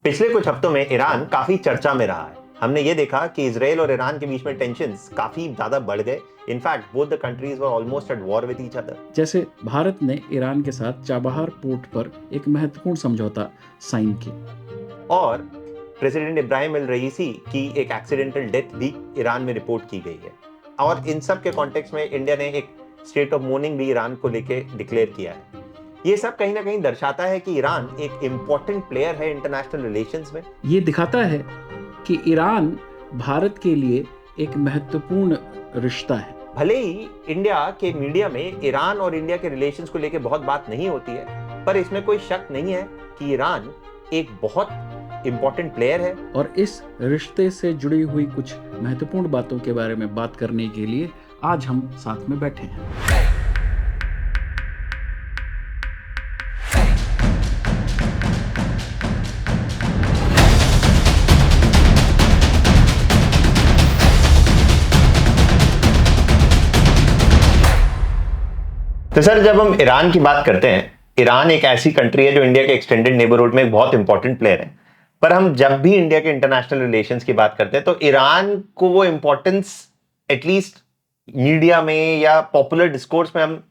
पिछले कुछ हफ्तों में ईरान काफी चर्चा में रहा है। हमने ये देखा कि इजराइल और ईरान के बीच में टेंशन्स काफी ज्यादा बढ़ गए। In fact both the countries were almost at war with each other. जैसे भारत ने ईरान के साथ चाबहार पोर्ट पर एक महत्वपूर्ण समझौता साइन किया और प्रेसिडेंट इब्राहिम अल रईसी की एक एक्सीडेंटल डेथ भी ईरान में रिपोर्ट की गई है। और इन सब के कॉन्टेक्स्ट में इंडिया ने एक स्टेट ऑफ मोर्निंग भी ईरान को लेके डिक्लेयर किया है। ये सब कहीं ना कहीं दर्शाता है कि ईरान एक इम्पोर्टेंट प्लेयर है इंटरनेशनल रिलेशंस में। ये दिखाता है कि ईरान भारत के लिए एक महत्वपूर्ण रिश्ता है। भले ही इंडिया के मीडिया में ईरान और इंडिया के रिलेशंस को लेकर बहुत बात नहीं होती है, पर इसमें कोई शक नहीं है कि ईरान एक बहुत इंपॉर्टेंट प्लेयर है। और इस रिश्ते से जुड़ी हुई कुछ महत्वपूर्ण बातों के बारे में बात करने के लिए आज हम साथ में बैठे हैं। तो सर, जब हम ईरान की बात करते हैं, ईरान एक ऐसी कंट्री है जो इंडिया के एक्सटेंडेड नेबरहुड में एक बहुत इंपॉर्टेंट प्लेयर है। पर हम जब भी इंडिया के इंटरनेशनल रिलेशंस की बात करते हैं तो ईरान को वो इंपॉर्टेंस एटलीस्ट मीडिया में या पॉपुलर डिस्कोर्स में हम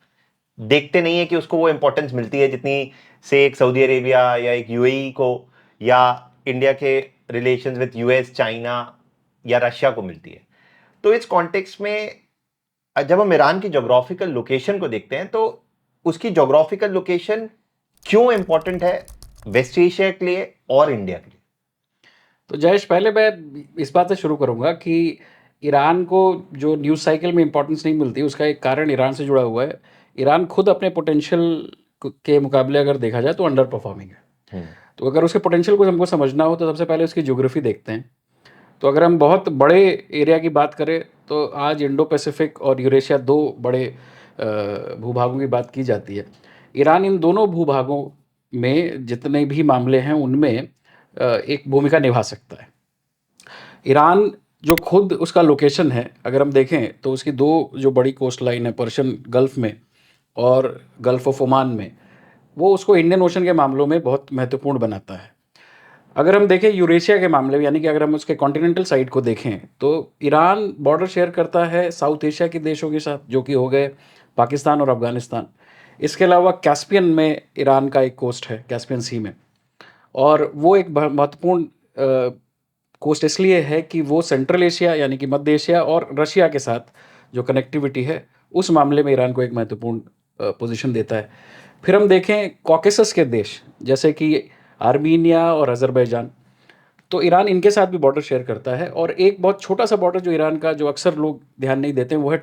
देखते नहीं है कि उसको वो इंपॉर्टेंस मिलती है जितनी से एक सऊदी अरेबिया या एक यूएई को या इंडिया के रिलेशंस विद यूएस, चाइना या रशिया को मिलती है। तो इस कॉन्टेक्स्ट में जब हम ईरान की ज्योग्राफिकल लोकेशन को देखते हैं तो उसकी ज्योग्राफिकल लोकेशन क्यों इंपॉर्टेंट है वेस्ट एशिया के लिए और इंडिया के लिए? तो जयेश, पहले मैं इस बात से शुरू करूंगा कि ईरान को जो न्यूज़ साइकिल में इंपॉर्टेंस नहीं मिलती, उसका एक कारण ईरान से जुड़ा हुआ है। ईरान खुद अपने पोटेंशियल के मुकाबले अगर देखा जाए तो अंडर परफॉर्मिंग है। तो अगर उसके पोटेंशियल को हमको समझना हो तो सबसे पहले उसकी ज्योग्राफी देखते हैं। तो अगर हम बहुत बड़े एरिया की बात करें तो आज इंडो पैसिफिक और यूरेशिया दो बड़े भूभागों की बात की जाती है। ईरान इन दोनों भूभागों में जितने भी मामले हैं उनमें एक भूमिका निभा सकता है। ईरान जो खुद उसका लोकेशन है, अगर हम देखें तो उसकी दो जो बड़ी कोस्ट लाइन है, पर्शियन गल्फ में और गल्फ ऑफ ओमान में, वो उसको इंडियन ओशन के मामलों में बहुत महत्वपूर्ण बनाता है। अगर हम देखें यूरेशिया के मामले में, यानी कि अगर हम उसके कॉन्टिनेंटल साइड को देखें, तो ईरान बॉर्डर शेयर करता है साउथ एशिया के देशों के साथ, जो कि हो गए पाकिस्तान और अफगानिस्तान। इसके अलावा कैस्पियन में ईरान का एक कोस्ट है, कैस्पियन सी में, और वो एक महत्वपूर्ण कोस्ट इसलिए है कि वो सेंट्रल एशिया यानी कि मध्य एशिया और रशिया के साथ जो कनेक्टिविटी है उस मामले में ईरान को एक महत्वपूर्ण पोजीशन देता है। फिर हम देखें कॉकेसस के देश जैसे कि आर्मीनिया और अजरबैजान, तो ईरान इनके साथ भी बॉर्डर शेयर करता है। और एक बहुत छोटा सा बॉर्डर जो ईरान का, जो अक्सर लोग ध्यान नहीं देते, वो है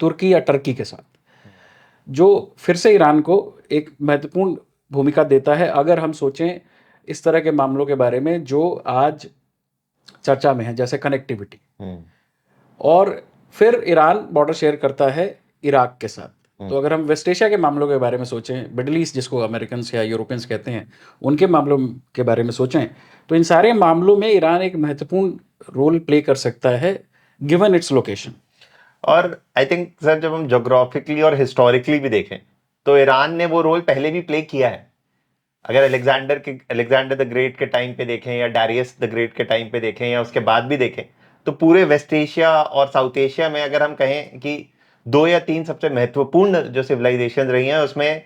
तुर्की या टर्की के साथ, जो फिर से ईरान को एक महत्वपूर्ण भूमिका देता है अगर हम सोचें इस तरह के मामलों के बारे में जो आज चर्चा में है, जैसे कनेक्टिविटी। और फिर ईरान बॉर्डर शेयर करता है इराक के साथ। तो अगर हम वेस्ट एशिया के मामलों के बारे में सोचें, मिडल ईस्ट जिसको अमेरिकन या यूरोपियंस कहते हैं, उनके मामलों के बारे में सोचें, तो इन सारे मामलों में ईरान एक महत्वपूर्ण रोल प्ले कर सकता है गिवन इट्स लोकेशन। और आई थिंक सर, जब हम ज्योग्राफिकली और हिस्टोरिकली भी देखें तो ईरान ने वो रोल पहले भी प्ले किया है। अगर अलेक्जेंडर द ग्रेट के टाइम पे देखें या डारियस द ग्रेट के टाइम पे देखें या उसके बाद भी देखें, तो पूरे वेस्ट एशिया और साउथ एशिया में अगर हम कहें कि दो या तीन सबसे महत्वपूर्ण जो सिविलाइजेशन रही हैं उसमें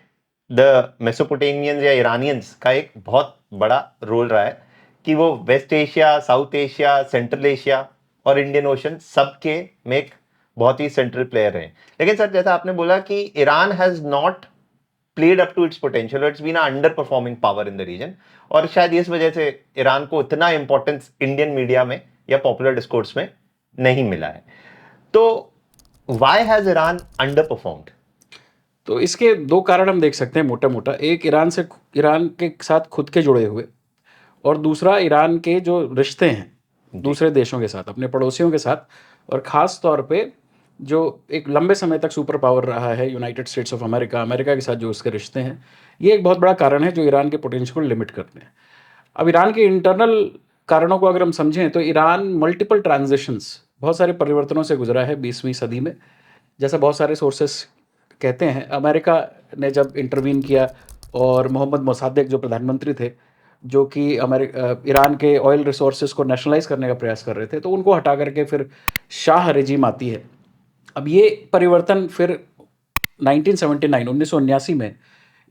द मेसोपोटेमियंस या ईरानियंस का एक बहुत बड़ा रोल रहा है कि वो West Asia, South Asia, Central Asia और इंडियन ओशन सबके में एक बहुत ही सेंट्रल प्लेयर रहे। लेकिन सर, जैसा आपने बोला कि Iran has not played up to its potential, it's been an underperforming power in the region, और शायद इस वजह से ईरान को इतना इंपॉर्टेंस इंडियन मीडिया में या पॉपुलर डिस्कोर्स में नहीं मिला है। तो why has ईरान underperformed? तो इसके दो कारण हम देख सकते हैं मोटा मोटा। एक, ईरान के साथ खुद के जुड़े हुए, और दूसरा ईरान के जो रिश्ते हैं दूसरे देशों के साथ, अपने पड़ोसियों के साथ, और ख़ास तौर पे जो एक लंबे समय तक सुपर पावर रहा है United States of America, America के साथ जो उसके रिश्ते हैं, ये एक बहुत बड़ा कारण है जो ईरान के पोटेंशियल को लिमिट करते हैं। अब ईरान के इंटरनल कारणों को अगर हम समझें तो ईरान मल्टीपल ट्रांजिशंस, बहुत सारे परिवर्तनों से गुजरा है 20वीं सदी में। जैसा बहुत सारे सोर्सेस कहते हैं, अमेरिका ने जब इंटरवीन किया और मोहम्मद मोसाद्देक जो प्रधानमंत्री थे, जो कि ईरान के ऑयल रिसोर्सेज को नेशनलाइज करने का प्रयास कर रहे थे, तो उनको हटा करके फिर शाह रेजिम आती है। अब ये परिवर्तन फिर 1979 में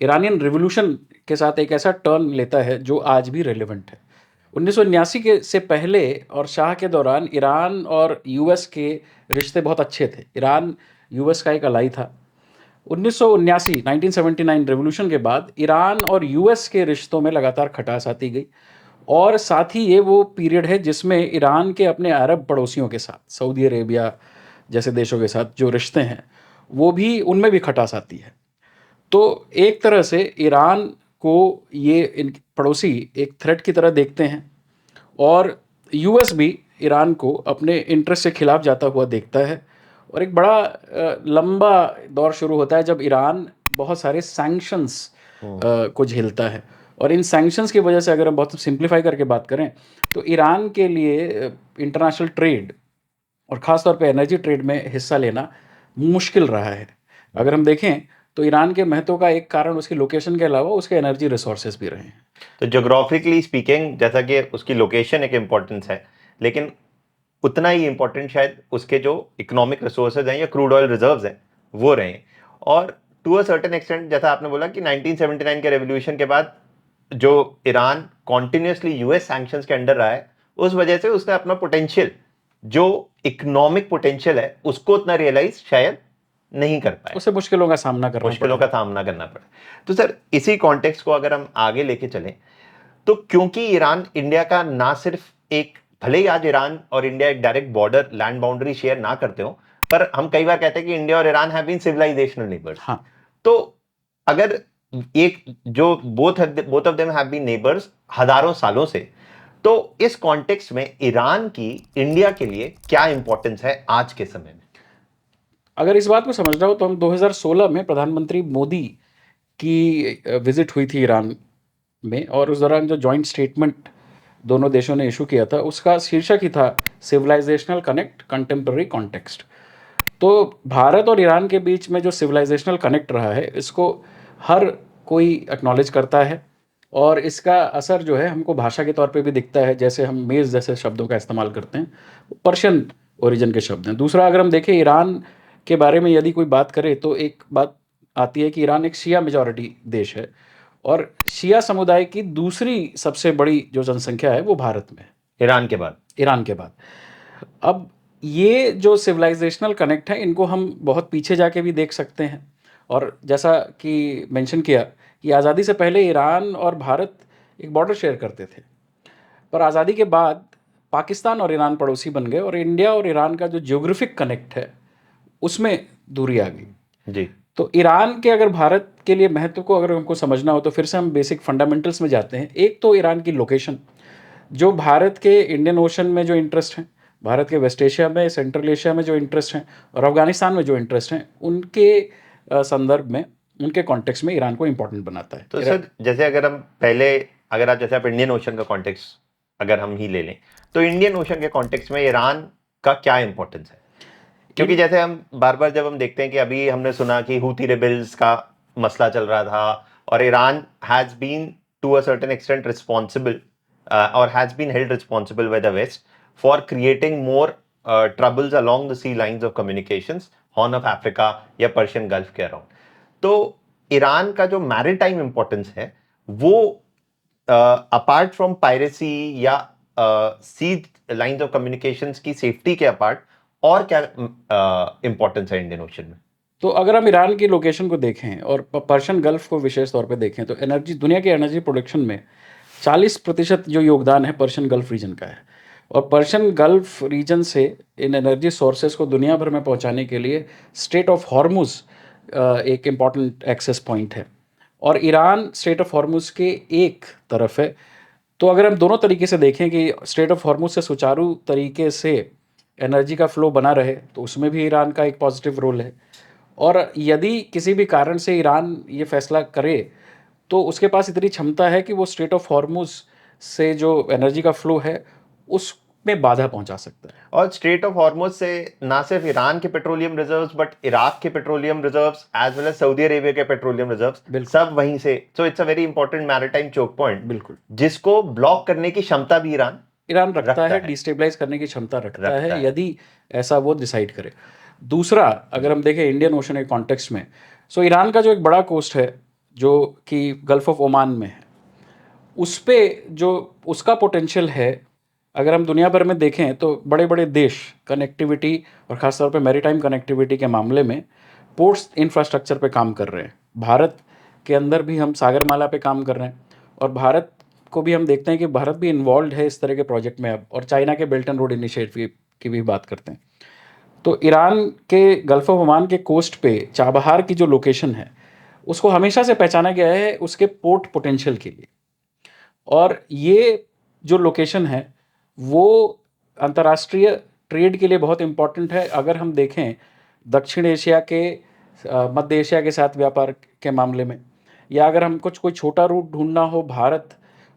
ईरानियन रिवॉल्यूशन के साथ एक ऐसा टर्न लेता है जो आज भी रेलेवेंट है। 1979 के से पहले और शाह के दौरान ईरान और यूएस के रिश्ते बहुत अच्छे थे। ईरान यूएस का एक अलाई था। 1979 1979 रेवोल्यूशन के बाद ईरान और यूएस के रिश्तों में लगातार खटास आती गई, और साथ ही ये वो पीरियड है जिसमें ईरान के अपने अरब पड़ोसियों के साथ, सऊदी अरेबिया जैसे देशों के साथ जो रिश्ते हैं, वो भी उनमें भी खटास आती है। तो एक तरह से ईरान को ये इन पड़ोसी एक थ्रेट की तरह देखते हैं, और यूएस भी ईरान को अपने इंटरेस्ट के खिलाफ जाता हुआ देखता है। और एक बड़ा लंबा दौर शुरू होता है जब ईरान बहुत सारे सैंक्शंस को झेलता है। और इन सैंक्शंस की वजह से, अगर हम बहुत सिंप्लीफाई करके बात करें, तो ईरान के लिए इंटरनेशनल ट्रेड और ख़ास तौर पे एनर्जी ट्रेड में हिस्सा लेना मुश्किल रहा है। अगर हम देखें तो ईरान के महत्व का एक कारण उसकी लोकेशन के अलावा उसके एनर्जी रिसोर्सेज भी रहे हैं। तो ज्योग्राफिकली स्पीकिंग, जैसा कि उसकी लोकेशन एक इम्पोर्टेंस है, लेकिन उतना ही इम्पोर्टेंट शायद उसके जो इकोनॉमिक रिसोर्सेज हैं या क्रूड ऑयल रिजर्व्स हैं वो रहे। और टू अ सर्टेन एक्सटेंट, जैसा आपने बोला कि 1979 के रेवोल्यूशन के बाद जो ईरान कॉन्टिन्यूसली यूएस सैंक्शंस के अंडर रहा है, उस वजह से उसने अपना पोटेंशियल, जो इकोनॉमिक पोटेंशियल है, उसको उतना रियलाइज शायद नहीं कर पाए, उसे मुश्किलों का सामना करना पड़ा। तो सर, इसी कॉन्टेक्स्ट को अगर हम आगे लेके चलें, तो क्योंकि ईरान इंडिया का ना सिर्फ एक, भले ही आज ईरान और इंडिया एक direct border land boundary share ना करते हो, पर हम कई बार कहते हैं कि इंडिया और Iran have been civilisational neighbours. हाँ। तो अगर एक जो both of them have been neighbours हजारों सालों से, तो इस कॉन्टेक्स्ट में ईरान की इंडिया के लिए क्या इंपॉर्टेंस है आज के समय में? अगर इस बात को समझना हो तो हम 2016 में प्रधानमंत्री मोदी की विजिट हुई थी ईरान में, और उस दौरान जो जॉइंट स्टेटमेंट दोनों देशों ने इशू किया था उसका शीर्षक ही था सिविलाइजेशनल कनेक्ट कंटेम्पररी कॉन्टेक्स्ट। तो भारत और ईरान के बीच में जो सिविलाइजेशनल कनेक्ट रहा है, इसको हर कोई एक्नॉलेज करता है, और इसका असर जो है हमको भाषा के तौर पे भी दिखता है। जैसे हम मेज़ जैसे शब्दों का इस्तेमाल करते हैं, पर्शियन ओरिजिन के शब्द हैं। दूसरा, अगर हम देखें ईरान के बारे में यदि कोई बात करे, तो एक बात आती है कि ईरान एक शिया मेजॉरिटी देश है, और शिया समुदाय की दूसरी सबसे बड़ी जो जनसंख्या है वो भारत में है, ईरान के बाद। अब ये जो सिविलाइजेशनल कनेक्ट है, इनको हम बहुत पीछे जाके भी देख सकते हैं। और जैसा कि मेंशन किया कि आज़ादी से पहले ईरान और भारत एक बॉर्डर शेयर करते थे, पर आज़ादी के बाद पाकिस्तान और ईरान पड़ोसी बन गए, और इंडिया और ईरान का जो जियोग्राफिक कनेक्ट है उसमें दूरी आ गई जी। तो ईरान के अगर भारत के लिए महत्व को अगर हमको समझना हो, तो फिर से हम बेसिक फंडामेंटल्स में जाते हैं। एक तो ईरान की लोकेशन, जो भारत के इंडियन ओशन में जो इंटरेस्ट हैं, भारत के वेस्ट एशिया में, सेंट्रल एशिया में जो इंटरेस्ट हैं, और अफगानिस्तान में जो इंटरेस्ट हैं, उनके संदर्भ में, उनके कॉन्टेक्स्ट में ईरान को इम्पोर्टेंट बनाता है। तो सर, जैसे अगर आप इंडियन ओशन का कॉन्टेक्स्ट अगर हम ही ले लें, तो इंडियन ओशन के कॉन्टेक्स्ट में ईरान का क्या इंपॉर्टेंस है? क्योंकि जैसे हम बार बार जब हम देखते हैं कि अभी हमने सुना कि हूती रिबेल्स का मसला चल रहा था, और Iran has been to a certain extent responsible और has been held responsible by the West for creating more troubles along the sea lines of communications, Horn of Africa या पर्शियन गल्फ के around. तो Iran का जो maritime importance है, वो apart from piracy या सी lines of communications की safety के अपार्ट और क्या इंपॉर्टेंस है इंडियन ओशन में? तो अगर हम ईरान की लोकेशन को देखें और पर्शियन गल्फ को विशेष तौर पे देखें, तो एनर्जी, दुनिया के एनर्जी प्रोडक्शन में 40% जो योगदान है पर्शियन गल्फ रीजन का है। और पर्शियन गल्फ रीजन से इन एनर्जी सोर्सेज को दुनिया भर में पहुंचाने के लिए स्ट्रेट ऑफ हॉर्मुज एक इम्पॉर्टेंट एक्सेस पॉइंट है, और ईरान स्ट्रेट ऑफ हॉर्मुज के एक तरफ है। तो अगर हम दोनों तरीके से देखें कि स्ट्रेट ऑफ हॉर्मुज से सुचारू तरीके से एनर्जी का फ्लो बना रहे, तो उसमें भी ईरान का एक पॉजिटिव रोल है। और यदि किसी भी कारण से ईरान ये फैसला करे, तो उसके पास इतनी क्षमता है कि वो स्ट्रेट ऑफ हॉर्मुज से जो एनर्जी का फ्लो है, उस में बाधा पहुंचा सकता है। और स्ट्रेट ऑफ हॉर्मुज से ना सिर्फ ईरान के पेट्रोलियम रिजर्व्स बट इराक के petroleum reserves as well as Saudi Arabia के पेट्रोलियम रिजर्व्स बिल्कुल। सब वहीं से, so it's a very important maritime choke point, बिल्कुल जिसको ब्लॉक करने की क्षमता भी ईरान रखता है, है। डिस्टेबलाइज करने की क्षमता रखता रखता है है। यदि ऐसा वो डिसाइड करे। दूसरा, अगर हम देखें इंडियन ओशन के कॉन्टेक्स्ट में, सो ईरान का जो एक बड़ा कोस्ट है जो कि गल्फ ऑफ ओमान में है, उस पे जो उसका पोटेंशियल है, अगर हम दुनिया भर में देखें तो बड़े बड़े देश कनेक्टिविटी और ख़ासतौर पे मैरीटाइम कनेक्टिविटी के मामले में पोर्ट्स इंफ्रास्ट्रक्चर पे काम कर रहे हैं। भारत के अंदर भी हम सागरमाला पे काम कर रहे हैं, और भारत को भी हम देखते हैं कि भारत भी इन्वॉल्व है इस तरह के प्रोजेक्ट में अब, और चाइना के बेल्ट एंड रोड इनिशिएटिव की भी बात करते हैं। तो ईरान के गल्फ ऑफ ओमान के कोस्ट पे चाबहार की जो लोकेशन है, उसको हमेशा से पहचाना गया है उसके पोर्ट पोटेंशियल के लिए, और ये जो लोकेशन है वो अंतर्राष्ट्रीय ट्रेड के लिए बहुत इम्पॉर्टेंट है। अगर हम देखें दक्षिण एशिया के मध्य एशिया के साथ व्यापार के मामले में, या अगर हम कोई छोटा रूट ढूंढना हो भारत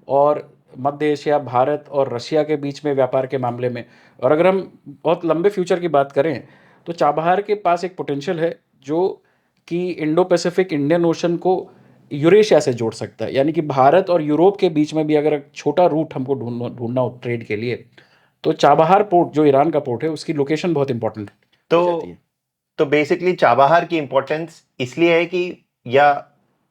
और मध्य एशिया, भारत और रशिया के बीच में व्यापार के मामले में, और अगर हम बहुत लंबे फ्यूचर की बात करें तो चाबहार के पास एक पोटेंशियल है जो कि इंडो पैसिफिक इंडियन ओशन को यूरेशिया से जोड़ सकता है। यानी कि भारत और यूरोप के बीच में भी अगर एक छोटा रूट हमको ढूंढना हो ट्रेड के लिए, तो चाबहार पोर्ट जो ईरान का पोर्ट है उसकी लोकेशन बहुत इंपॉर्टेंट हो जाती है। तो बेसिकली चाबहार की इंपॉर्टेंस इसलिए है कि, या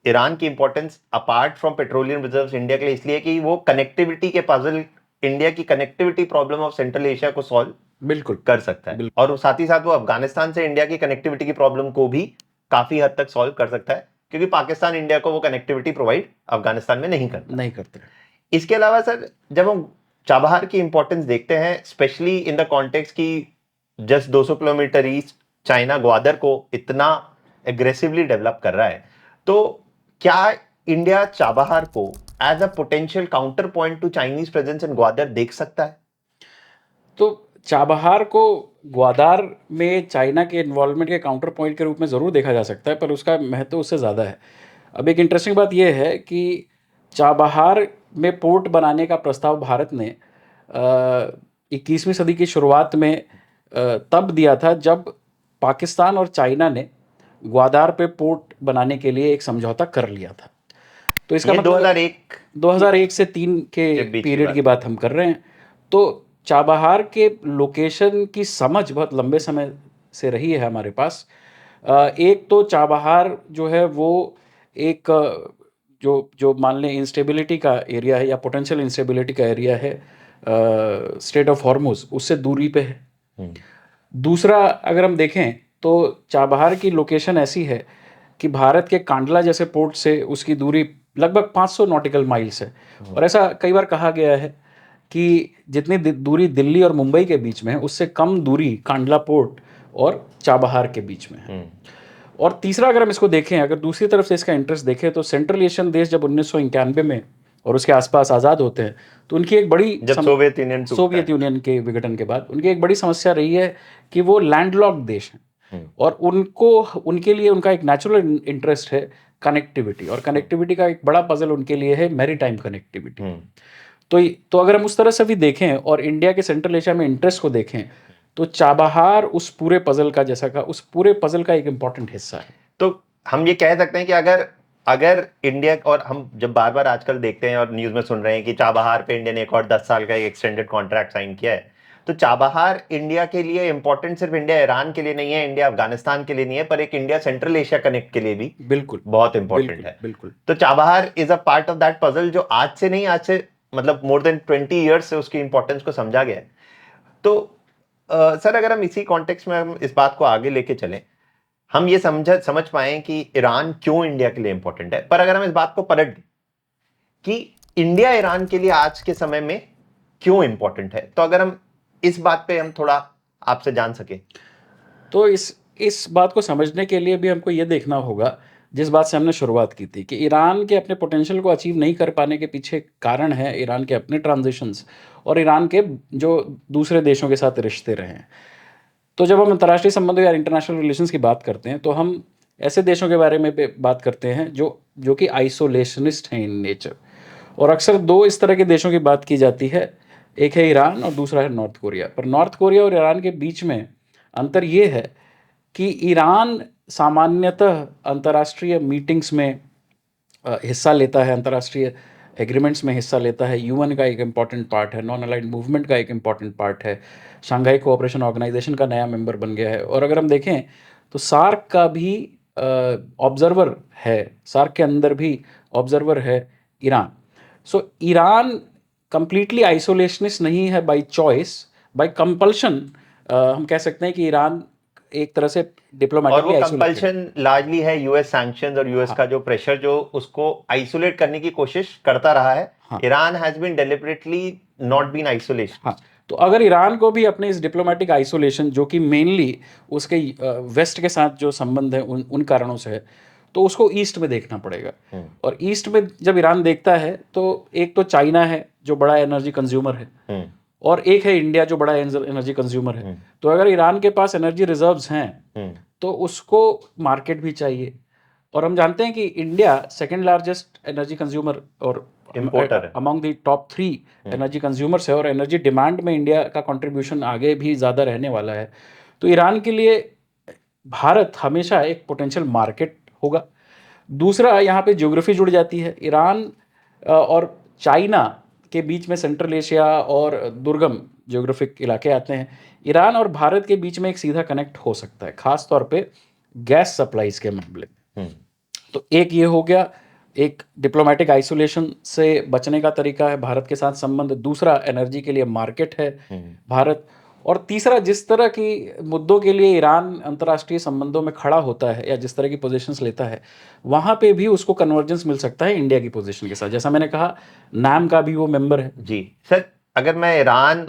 ईरान की importance apart from petroleum reserves India के लिए इसलिए है कि वो कनेक्टिविटी के पजल, इंडिया की connectivity problem of central Asia को सॉल्व बिल्कुल कर सकता है, और साथ ही साथ वो अफगानिस्तान से इंडिया की कनेक्टिविटी की प्रॉब्लम को भी काफी हद तक सॉल्व कर सकता है, क्योंकि पाकिस्तान इंडिया को वो कनेक्टिविटी प्रोवाइड अफगानिस्तान में नहीं करता। इसके अलावा सर, जब हम चाबहार की इंपॉर्टेंस देखते हैं स्पेशली इन द कॉन्टेक्स्ट की just 200 kilometre east China Gwadar को इतना एग्रेसिवली डेवलप कर रहा है, तो क्या इंडिया चाबहार को as a potential counter point to Chinese presence in Gwadar देख सकता है? तो चाबहार को ग्वादार में चाइना के इन्वॉल्वमेंट के काउंटर पॉइंट के रूप में ज़रूर देखा जा सकता है, पर उसका महत्व उससे ज़्यादा है। अब एक इंटरेस्टिंग बात यह है कि चाबहार में पोर्ट बनाने का प्रस्ताव भारत ने 21वीं सदी की शुरुआत में तब दिया था जब पाकिस्तान और चाइना ने ग्वादार पे पोर्ट बनाने के लिए एक समझौता कर लिया था। तो इसका मतलब 2001 से 3 के पीरियड की बात हम कर रहे हैं। तो चाबहार के लोकेशन की समझ बहुत लंबे समय से रही है हमारे पास। एक तो चाबहार जो है वो एक जो मान लें इंस्टेबिलिटी का एरिया है या पोटेंशियल इंस्टेबिलिटी का एरिया है, स्ट्रेट ऑफ हॉर्मुज उससे दूरी पे है। दूसरा, अगर हम देखें तो चाबहार की लोकेशन ऐसी है कि भारत के कांडला जैसे पोर्ट से उसकी दूरी लगभग 500 नॉटिकल माइल्स है, और ऐसा कई बार कहा गया है कि जितनी दूरी दिल्ली और मुंबई के बीच में है उससे कम दूरी कांडला पोर्ट और चाबहार के बीच में है। और तीसरा, अगर हम इसको देखें, अगर दूसरी तरफ से इसका इंटरेस्ट देखें, तो सेंट्रल एशियन देश जब 1991 में और उसके आसपास आज़ाद होते हैं तो उनकी एक बड़ी सोवियत यूनियन के विघटन के बाद उनकी एक बड़ी समस्या रही है कि वो लैंडलॉक्ड देश हैं, और उनके लिए उनका एक नेचुरल इंटरेस्ट है कनेक्टिविटी, और कनेक्टिविटी का एक बड़ा पजल उनके लिए है मैरीटाइम कनेक्टिविटी। तो अगर हम उस तरह से भी देखें और इंडिया के सेंट्रल एशिया में इंटरेस्ट को देखें, तो चाबहार उस पूरे पजल का उस पूरे पजल का एक इंपॉर्टेंट हिस्सा है। तो हम ये कह सकते हैं कि अगर इंडिया, और हम जब बार बार आजकल देखते हैं और न्यूज में सुन रहे हैं कि चाबहार पे इंडिया ने एक और 10 साल का एक एक्सटेंडेड कॉन्ट्रैक्ट साइन किया है, तो चाबहार इंडिया के लिए इंपॉर्टेंट सिर्फ इंडिया ईरान के लिए नहीं है, इंडिया अफगानिस्तान के लिए नहीं है, पर एक इंडिया सेंट्रल एशिया कनेक्ट के लिए भी बिल्कुल बहुत इंपॉर्टेंट है। बिल्कुल। तो Chabahar is a part of that puzzle जो आज से मतलब मोर देन 20 ईयर्स से उसकी इंपॉर्टेंस को समझा गया है। तो सर, अगर हम इसी कॉन्टेक्स्ट में हम इस बात को आगे लेके चलें, हम ये समझ पाए कि ईरान क्यों इंडिया के लिए इंपॉर्टेंट है, पर अगर हम इस बात को पलट दें कि इंडिया ईरान के लिए आज के समय में क्यों इंपॉर्टेंट है, तो अगर हम इस बात पे हम थोड़ा आपसे जान सके। तो इस बात को समझने के लिए भी हमको ये देखना होगा जिस बात से हमने शुरुआत की थी कि ईरान के अपने पोटेंशियल को अचीव नहीं कर पाने के पीछे कारण है ईरान के अपने ट्रांजिशंस और ईरान के जो दूसरे देशों के साथ रिश्ते रहे हैं। तो जब हम अंतर्राष्ट्रीय संबंधों या इंटरनेशनल रिलेशंस की बात करते हैं तो हम ऐसे देशों के बारे में बात करते हैं जो कि आइसोलेशनिस्ट हैं इन नेचर, और अक्सर दो इस तरह के देशों की बात की जाती है एक है ईरान और दूसरा है नॉर्थ कोरिया। पर नॉर्थ कोरिया और ईरान के बीच में अंतर ये है कि ईरान सामान्यतः अंतर्राष्ट्रीय मीटिंग्स में हिस्सा लेता है, अंतर्राष्ट्रीय एग्रीमेंट्स में हिस्सा लेता है, यूएन का एक इम्पॉर्टेंट पार्ट है, नॉन अलाइंड मूवमेंट का एक इम्पॉर्टेंट पार्ट है, शंघाई कोऑपरेशन ऑर्गेनाइजेशन का नया मेंबर बन गया है। और अगर हम देखें तो सार्क का भी ऑब्जर्वर है, सार्क के अंदर भी ऑब्जर्वर है ईरान। सो ईरान कंप्लीटली आइसोलेशनिस्ट नहीं है बाय चॉइस, बाय कंपल्शन। हम कह सकते हैं कि ईरान एक तरह से और डिप्लोमेटिकली वो आइसोलेटेड। कंपल्शन लार्जली है यूएस सैंक्शंस और यूएस हाँ का जो प्रेशर जो उसको आइसोलेट करने की कोशिश करता रहा है। हाँ Iran has been deliberately not been isolation. हाँ। तो अगर ईरान को भी अपने इस डिप्लोमेटिक आइसोलेशन, जो कि मेनली उसके वेस्ट के साथ जो संबंध है उन कारणों से है, तो उसको ईस्ट में देखना पड़ेगा। और ईस्ट में जब ईरान देखता है तो एक तो चाइना है जो बड़ा एनर्जी कंज्यूमर है, और एक है इंडिया जो बड़ा एनर्जी कंज्यूमर है। तो अगर ईरान के पास एनर्जी रिजर्व्स हैं तो उसको मार्केट भी चाहिए। और हम जानते हैं कि India second largest energy consumer और इंपोर्टर है। Among the top 3 energy consumers है, और एनर्जी डिमांड में इंडिया का कंट्रीब्यूशन आगे भी ज़्यादा रहने वाला है। तो ईरान के लिए भारत हमेशा एक पोटेंशियल मार्केट होगा। दूसरा, यहाँ पे ज्योग्राफी जुड़ जाती है। ईरान और चाइना के बीच में सेंट्रल एशिया और दुर्गम ज्योग्राफिक इलाके आते हैं। ईरान और भारत के बीच में एक सीधा कनेक्ट हो सकता है, खास तौर पे गैस सप्लाईज के मामले में। तो एक ये हो गया, एक डिप्लोमेटिक आइसोलेशन से बचने का तरीका है भारत के साथ संबंध। दूसरा, एनर्जी के लिए मार्केट है भारत। और तीसरा, जिस तरह की मुद्दों के लिए ईरान अंतर्राष्ट्रीय संबंधों में खड़ा होता है या जिस तरह की पोजीशंस लेता है, वहाँ पे भी उसको कन्वर्जेंस मिल सकता है इंडिया की पोजीशन के साथ। जैसा मैंने कहा, नाम का भी वो मेंबर है। जी सर, अगर मैं ईरान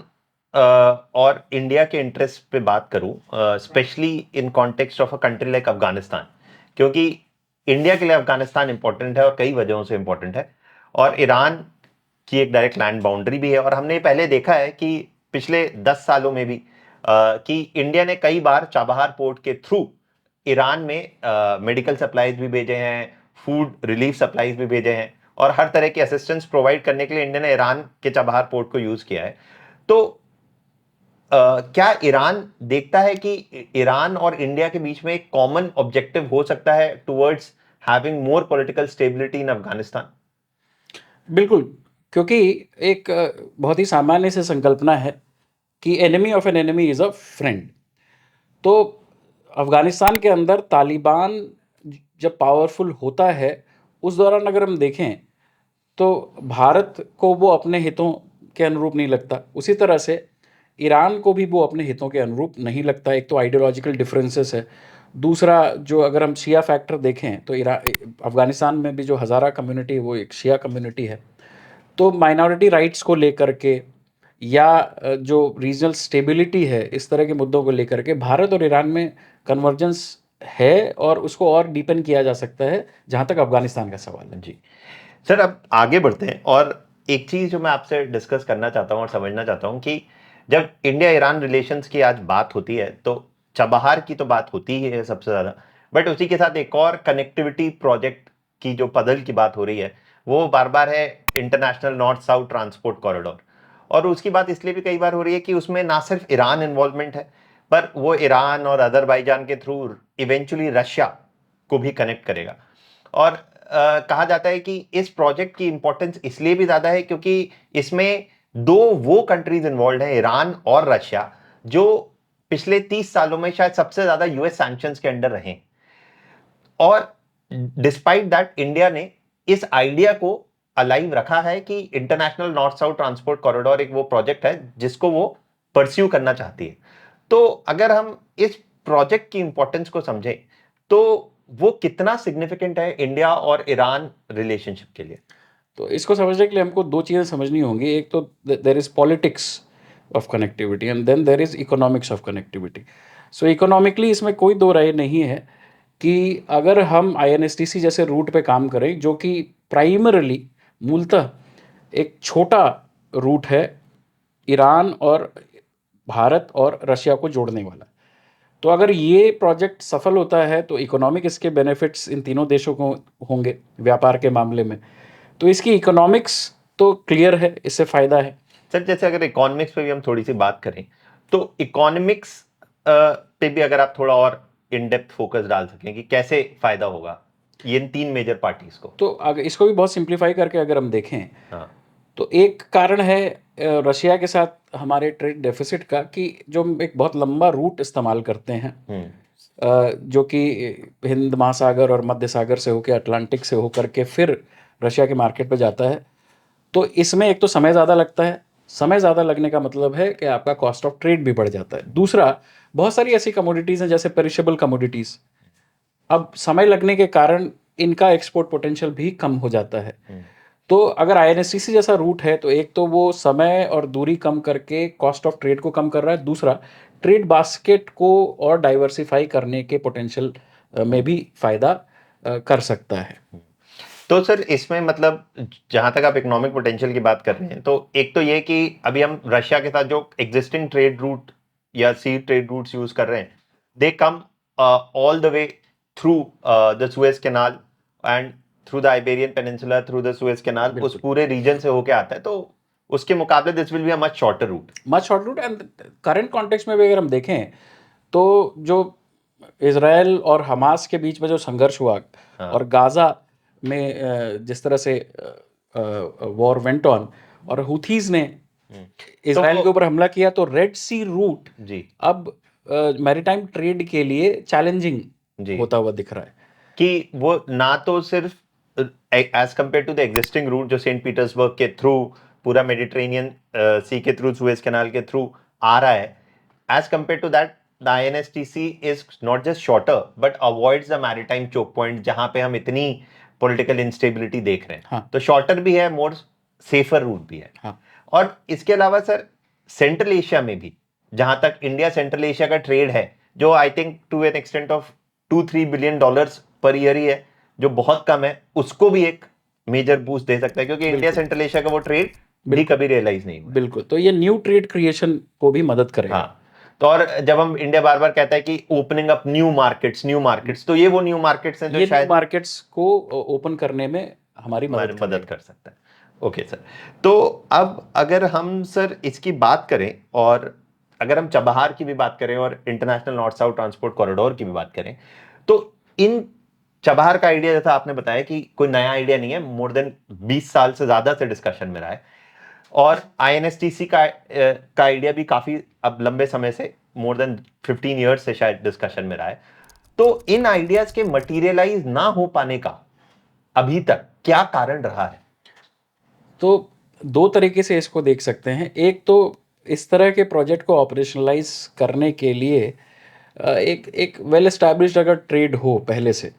और इंडिया के इंटरेस्ट पे बात करूं, specially in context of a country like Afghanistan, क्योंकि इंडिया के लिए अफगानिस्तान इंपॉर्टेंट है और कई वजहों से इंपॉर्टेंट है, और ईरान की एक डायरेक्ट लैंड बाउंड्री भी है। और हमने पहले देखा है कि पिछले 10 सालों में भी कि इंडिया ने कई बार चाबहार पोर्ट के थ्रू ईरान में मेडिकल सप्लाईज भी भेजे हैं, फूड रिलीफ सप्लाईज भी भेजे हैं, और हर तरह की असिस्टेंस प्रोवाइड करने के लिए इंडिया ने ईरान के चाबहार पोर्ट को यूज किया है। तो क्या ईरान देखता है कि ईरान और इंडिया के बीच में एक कॉमन ऑब्जेक्टिव हो सकता है towards having more political stability in Afghanistan? बिल्कुल, क्योंकि एक बहुत ही सामान्य से संकल्पना है कि enemy of an enemy is a friend. तो अफगानिस्तान के अंदर तालिबान जब पावरफुल होता है, उस दौरान अगर हम देखें तो भारत को वो अपने हितों के अनुरूप नहीं लगता। उसी तरह से ईरान को भी वो अपने हितों के अनुरूप नहीं लगता। एक तो आइडियोलॉजिकल डिफरेंसेस है। दूसरा, जो अगर हम शिया फैक्टर देखें तो अफगानिस्तान में भी जो हज़ारा कम्युनिटी है वो एक शिया कम्युनिटी है। तो माइनॉरिटी राइट्स को लेकर के या जो रीजनल स्टेबिलिटी है, इस तरह के मुद्दों को लेकर के भारत और ईरान में कन्वर्जेंस है, और उसको और डीपन किया जा सकता है जहाँ तक अफगानिस्तान का सवाल है। जी सर, अब आगे बढ़ते हैं। और एक चीज जो मैं आपसे डिस्कस करना चाहता हूं और समझना चाहता हूं कि जब इंडिया ईरान रिलेशंस की आज बात होती है तो चबहार की तो बात होती ही है सबसे ज्यादा, बट उसी के साथ एक और कनेक्टिविटी प्रोजेक्ट की जो पदल की बात हो रही है वो बार बार है international north south transport corridor. और उसकी बात इसलिए भी कई बार हो रही है कि उसमें ना सिर्फ ईरान इन्वॉल्वमेंट है, पर वो ईरान और अजरबैजान के थ्रू इवेंचुअली रशिया को भी कनेक्ट करेगा। और कहा जाता है कि इस प्रोजेक्ट की इंपॉर्टेंस इसलिए भी ज्यादा है क्योंकि इसमें दो वो कंट्रीज इन्वॉल्व हैं, ईरान और रशिया, जो पिछले 30 सालों में शायद सबसे ज्यादा यूएस सैंक्शंस के अंडर रहे। और डिस्पाइट दैट इंडिया ने इस आइडिया को अलाइव रखा है कि international north south transport corridor एक वो प्रोजेक्ट है जिसको वो परस्यू करना चाहती है। तो अगर हम इस प्रोजेक्ट की इंपॉर्टेंस को समझें तो वो कितना सिग्निफिकेंट है इंडिया और ईरान रिलेशनशिप के लिए? तो इसको समझने के लिए हमको दो चीज़ें समझनी होंगी। एक तो there is politics of connectivity and then there is economics of connectivity. So economically इसमें कोई दो राय नहीं है कि अगर हम आईएनएसटीसी जैसे रूट पे काम करें, जो कि प्राइमरली मूलतः एक छोटा रूट है ईरान और भारत और रशिया को जोड़ने वाला, तो अगर ये प्रोजेक्ट सफल होता है तो इकोनॉमिक इसके बेनिफिट्स इन तीनों देशों को होंगे व्यापार के मामले में। तो इसकी इकोनॉमिक्स तो क्लियर है, इससे फ़ायदा है। सर जैसे अगर इकोनॉमिक्स पे भी हम थोड़ी सी बात करें, तो इकोनॉमिक्स पे भी अगर आप थोड़ा और इन डेप्थ फोकस डाल सकें कि कैसे फायदा होगा ये इन तीन मेजर पार्टीज को। तो अगर इसको भी बहुत सिंप्लीफाई करके अगर हम देखें, हाँ। तो एक कारण है रशिया के साथ हमारे ट्रेड डेफिसिट का, कि जो हम एक बहुत लंबा रूट इस्तेमाल करते हैं, जो कि हिंद महासागर और मध्य सागर से होकर अटलांटिक से होकर के फिर रशिया के मार्केट पे जाता है। तो इसमें एक तो समय ज़्यादा लगता है, समय ज़्यादा लगने का मतलब है कि आपका कॉस्ट ऑफ ट्रेड भी बढ़ जाता है। दूसरा, बहुत सारी ऐसी कमोडिटीज़ हैं जैसे पेरिशेबल कमोडिटीज़, अब समय लगने के कारण इनका एक्सपोर्ट पोटेंशियल भी कम हो जाता है। तो अगर आईएनएसटीसी जैसा रूट है, तो एक तो वो समय और दूरी कम करके कॉस्ट ऑफ ट्रेड को कम कर रहा है, दूसरा ट्रेड बास्केट को और डाइवर्सिफाई करने के पोटेंशियल में भी फायदा कर सकता है। तो सर इसमें मतलब जहां तक आप इकोनॉमिक पोटेंशियल की बात कर रहे हैं, तो एक तो ये कि अभी हम रशिया के साथ जो एग्जिस्टिंग ट्रेड रूट या सी ट्रेड रूट्स यूज कर रहे हैं, they come all the way through the Suez Canal and through the Iberian Peninsula, through the Suez Canal, उस पूरे रीजन से होके आता है। तो उसके मुकाबले this will be a much shorter route. Much short route. And current context में भी अगर हम देखें, तो जो इसराइल और हमास के बीच में जो संघर्ष हुआ, और गाजा में जिस तरह से वॉर वेंट ऑन, और हुथीज ने इसराइल के ऊपर हमला किया, तो रेड सी रूट जी अब मैरीटाइम ट्रेड के लिए चैलेंजिंग होता हुआ दिख रहा है। कि वो ना तो सिर्फ as compare to the existing route जो सेंट पीटर्सबर्ग के थ्रू पूरा मेडिटेरेनियन सी के थ्रू, सुएज कैनाल के थ्रू आ रहा है, as compare to that the INSTC is not just shorter but avoids the maritime choke point जहां पे हम इतनी पॉलिटिकल इंस्टेबिलिटी देख रहे हैं। हाँ। तो शॉर्टर भी है, मोर सेफर रूट भी है। हाँ। और इसके अलावा सर सेंट्रल एशिया में भी, जहां तक इंडिया सेंट्रल एशिया का ट्रेड है, जो I think to an extent of $2-3 billion per year ही है, जो बहुत कम है, उसको भी एक मेजर बूस्ट दे सकता है, क्योंकि इंडिया सेंट्रल एशिया का वो ट्रेड भी कभी रियलाइज नहीं हुआ। बिल्कुल, तो ये न्यू ट्रेड क्रिएशन को भी मदद करेगा। हाँ। तो और जब हम इंडिया बार बार कहता है कि ओपनिंग अप न्यू मार्केट्स, तो ये वो न्यू मार्केट्स हैं जो शायद मार्केट्स को ओपन करने में हमारी मदद कर सकता है। ओके सर, तो अब अगर हम सर इसकी बात करें, और अगर हम चबहार की भी बात करें और international north south transport corridor की भी बात करें, तो इन चबहार का आइडिया, जैसा आपने बताया कि कोई नया आइडिया नहीं है, मोर देन 20 साल से ज्यादा से डिस्कशन में रहा है, और आईएनएसटीसी का आइडिया भी काफी अब लंबे समय से, मोर देन 15 ईयर्स से शायद डिस्कशन में रहा है। तो इन आइडियाज के मटेरियलाइज ना हो पाने का अभी तक क्या कारण रहा है? तो दो तरीके से इसको देख सकते हैं। एक तो इस तरह के प्रोजेक्ट को ऑपरेशनलाइज करने के लिए एक वेल एस्टैब्लिश्ड अगर ट्रेड हो पहले से,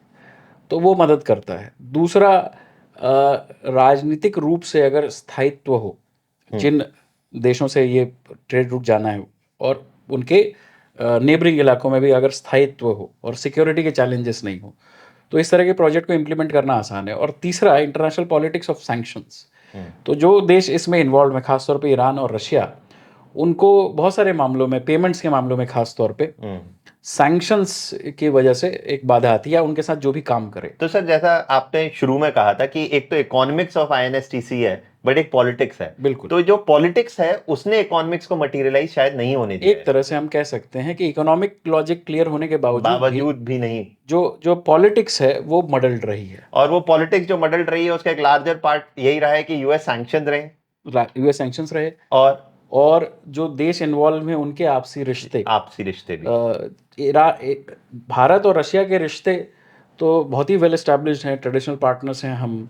तो वो मदद करता है। दूसरा, राजनीतिक रूप से अगर स्थायित्व हो, जिन देशों से ये ट्रेड रूट जाना है, और उनके नेबरिंग इलाकों में भी अगर स्थायित्व हो और सिक्योरिटी के चैलेंजेस नहीं हो, तो इस तरह के प्रोजेक्ट को इम्प्लीमेंट करना आसान है। और तीसरा, इंटरनेशनल पॉलिटिक्स ऑफ सैंक्शंस। तो जो देश इसमें इन्वॉल्व है, खासतौर पे ईरान और रशिया, उनको बहुत सारे मामलों में, पेमेंट्स के मामलों में खास तौर पे सैंक्शंस की वजह से एक बाधा आती है, या उनके साथ जो भी काम करे। तो सर जैसा आपने शुरू में कहा था कि एक तो इकोनॉमिक्स ऑफ आईएनएसटीसी है, बट एक पॉलिटिक्स है। बिल्कुल। तो जो पॉलिटिक्स है उसने इकोनॉमिक्स को मटेरियलाइज शायद नहीं होने दिया एक तरह से हम कह सकते हैं कि इकोनॉमिक लॉजिक क्लियर होने के बावजूद भी नहीं, जो पॉलिटिक्स है वो मडल्ड रही है। और वो पॉलिटिक्स जो मडल्ड रही है उसका एक लार्जर पार्ट यही रहा है कि यूएस सैंक्शन रहे, यूएस सैंक्शंस रहे, और जो देश इन्वॉल्व हैं उनके आपसी रिश्ते भी। भारत और रशिया के रिश्ते तो बहुत ही वेल एस्टैब्लिश्ड हैं, ट्रेडिशनल पार्टनर्स हैं हम,